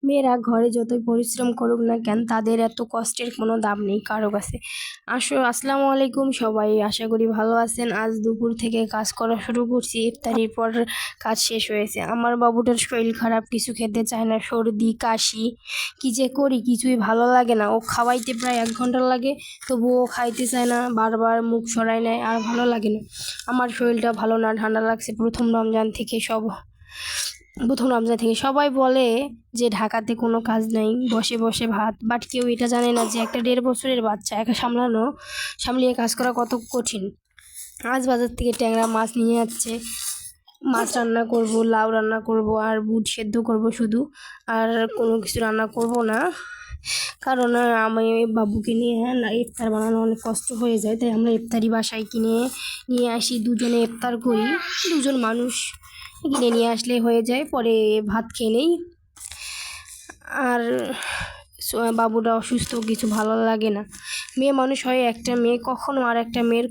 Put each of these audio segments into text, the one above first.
মেয়েরা ঘরে যতই পরিশ্রম করুক না কেন, তাদের এত কষ্টের কোনো দাম নেই কারো কাছে। আসসালামু আলাইকুম সবাই, আশা করি ভালো আছেন। আজ দুপুর থেকে কাজ করা শুরু করছি, ইফতারির পর কাজ শেষ হয়েছে। আমার বাবুটার শরীর খারাপ, কিছু খেতে চায় না, সর্দি কাশি, কী যে করি কিছুই ভালো লাগে না। ও খাওয়াইতে প্রায় 1 ঘন্টা লাগে, তবুও খাইতে চায় না, বারবার মুখ সরাই নেয়, আর ভালো লাগে না। আমার শরীরটা ভালো না, ঠান্ডা লাগছে। প্রথম রমজান থেকে সবাই বলে যে ঢাকাতে কোনো কাজ নাই, বসে বসে ভাত। বাট কেউ এটা জানে না যে একটা 1.5 বছরের বাচ্চা একা সামলিয়ে কাজ করা কত কঠিন। আজ বাজার থেকে ট্যাংরা মাছ নিয়ে যাচ্ছে, মাছ রান্না করব, লাউ রান্না করব, আর বুট সেদ্ধ করব শুধু, আর কোনো কিছু রান্না করব না। কারণ আমি বাবুকে নিয়ে ইফতার বানানো অনেক কষ্ট হয়ে যায়, তাই আমরা ইফতারি বাসায় নিয়ে আসি, দুজনে ইফতার করি। 2জন মানুষ কিনে নিয়ে আসলে হয়ে যায়, পরে ভাত খেয়ে নেই। আর বাবুটা অসুস্থ, কিছু ভালো লাগে না। মেয়ে মানুষ হয়ে একটা মেয়ে কখনো আর একটা মেয়ের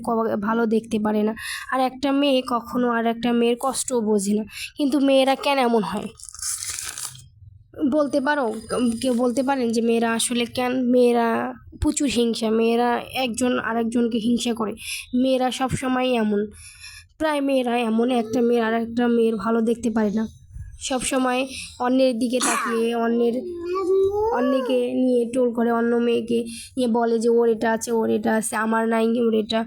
ভালো দেখতে পারে না, আর একটা মেয়ে কখনো আর একটা মেয়ের কষ্টও বোঝে না। কিন্তু মেয়েরা কেন এমন হয় বলতে পারো? কেউ বলতে পারেন যে মেয়েরা আসলে কেন? মেয়েরা প্রচুর হিংসা, মেয়েরা একজন আরেকজনকে হিংসা করে। মেয়েরা সব সময় এমন, প্রায় মেয়েরা এমন, একটা মেয়ের আর একটা মেয়ের ভালো দেখতে পারে না। সব সময় অন্যের দিকে তাকিয়ে অন্যকে নিয়ে টোল করে, অন্য মেয়েকে নিয়ে বলে যে ওর এটা আছে, ওর এটা আছে, আমার নাই, ওর এটা।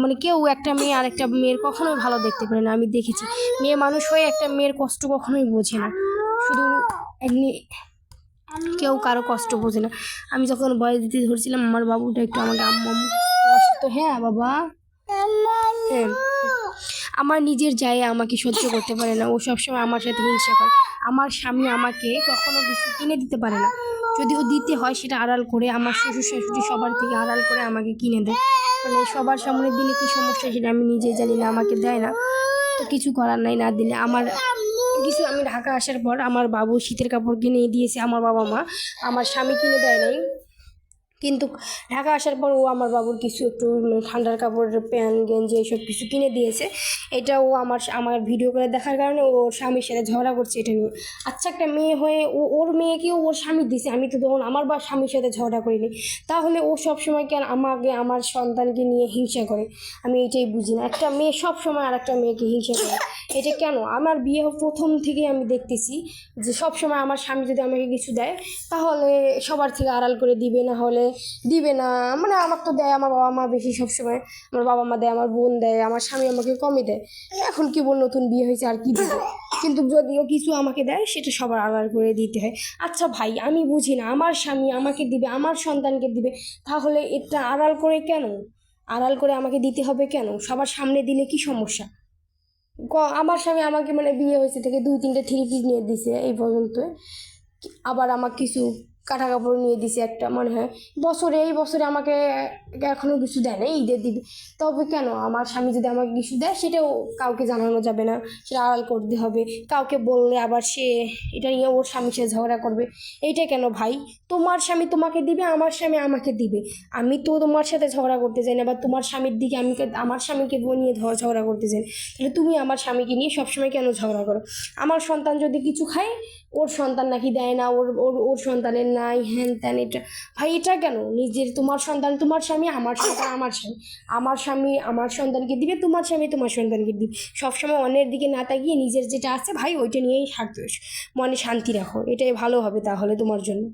মানে কেউ একটা মেয়ে আর একটা মেয়ের কখনোই ভালো দেখতে পারে না। আমি দেখেছি মেয়ে মানুষ হয়ে একটা মেয়ের কষ্ট কখনোই বোঝে না, শুধু এমনি কেউ কারো কষ্ট বোঝে না। আমি যখন বয়স দিতে ধরছিলাম, আমার বাবুটা একটু আমাকে আম্মু কষ্ট, হ্যাঁ বাবা, হ্যাঁ, আমার নিজের জায়ে আমাকে সহ্য করতে পারে না। ও সবসময় আমার সাথে হিংসা করে। আমার স্বামী আমাকে কখনো কিছু কিনে দিতে পারে না, যদিও দিতে হয় সেটা আড়াল করে, আমার শ্বশুর শাশুড়ি সবার থেকে আড়াল করে আমাকে কিনে দেয়। মানে সবার সামনে দিলে কি সমস্যা সেটা আমি নিজেই জানি না, আমাকে দেয় না, তো কিছু করার নাই, না দিলে আমার কিছু। আমি ঢাকা আসার পর আমার বাবু শীতের কাপড় কিনে দিয়েছে আমার বাবা মা, আমার স্বামী কিনে দেয় নাই। কিন্তু ঢাকা আসার পর ও আমার বাবুর কিছু একটু ঠান্ডার কাপড়, প্যান্ট গেঞ্জি এইসব কিছু কিনে দিয়েছে। এটা ও আমার ভিডিও করে দেখার কারণে ওর স্বামীর সাথে ঝগড়া করছে এটা নিয়ে। আচ্ছা, একটা মেয়ে হয়ে ওর মেয়েকেও ওর স্বামী দিছে, আমি তো তখন আমার স্বামীর সাথে ঝগড়া করিনি, তাহলে ও সবসময় কেন আমাকে, আমার সন্তানকে নিয়ে হিংসা করে? আমি এটাই বুঝি না। একটা মেয়ে সবসময় আর একটা মেয়েকে হিংসা করে, এটা কেন? আমার বিয়ে প্রথম থেকে আমি দেখতেছি যে সবসময় আমার স্বামী যদি আমাকে কিছু দেয়, তাহলে সবার থেকে আড়াল করে দিবে, না হলে দিবে না। মানে আমার তো দেয় আমার বাবা মা বেশি, সবসময় আমার বাবা মা দেয়, আমার বোন দেয়, আমার স্বামী আমাকে কমই দেয়। এখন কি বল, নতুন বিয়ে হয়েছে আর কি দেবে? কিন্তু যদিও কিছু আমাকে দেয়, সেটা সবার আড়াল করে দিতে হয়। আচ্ছা ভাই, আমি বুঝি না, আমার স্বামী আমাকে দিবে, আমার সন্তানকে দিবে, তাহলে এটা আড়াল করে কেন? আড়াল করে আমাকে দিতে হবে কেন? সবার সামনে দিলে কি সমস্যা? আমার স্বামী আমাকে, মানে বিয়ে হয়েছে থেকে 2-3টে 3 পিস নিয়ে দিছে এই পর্যন্ত, আবার আমার কিছু কাটা কাপড় নিয়ে দিছে একটা, মনে হয় এই বছরে আমাকে এখনো কিছু দেয় না, ঈদের দিবে। তবে কেন আমার স্বামী যদি আমাকে কিছু দেয়, সেটাও কাউকে জানানো যাবে না, সেটা আড়াল করতে হবে। কাউকে বললে আবার সে এটা নিয়ে ওর স্বামীর সাথে ঝগড়া করবে। এইটা কেন ভাই? তোমার স্বামী তোমাকে দিবে, আমার স্বামী আমাকে দিবে। আমি তো তোমার সাথে ঝগড়া করতে চাই না, বা তোমার স্বামীর দিকে আমার স্বামীকে নিয়ে ঝগড়া করতে চাই না। তাহলে তুমি আমার স্বামীকে নিয়ে সবসময় কেন ঝগড়া করো? আমার সন্তান যদি কিছু খায়, ওর সন্তান নাকি দেয় না, ওর ওর ওর সন্তানের নাই, হ্যান ত্যান। এটা ভাই, এটা কেন? নিজের, তোমার সন্তান তোমার স্বামী, আমার সন্তান আমার স্বামী। আমার স্বামী আমার সন্তানকে দিবে, তোমার স্বামী তোমার সন্তানকে দিবে। সবসময় অন্যের দিকে না তাকিয়ে নিজের যেটা আছে ভাই, ওইটা নিয়েই মনে শান্তি রাখো, এটাই ভালো হবে তাহলে তোমার জন্য।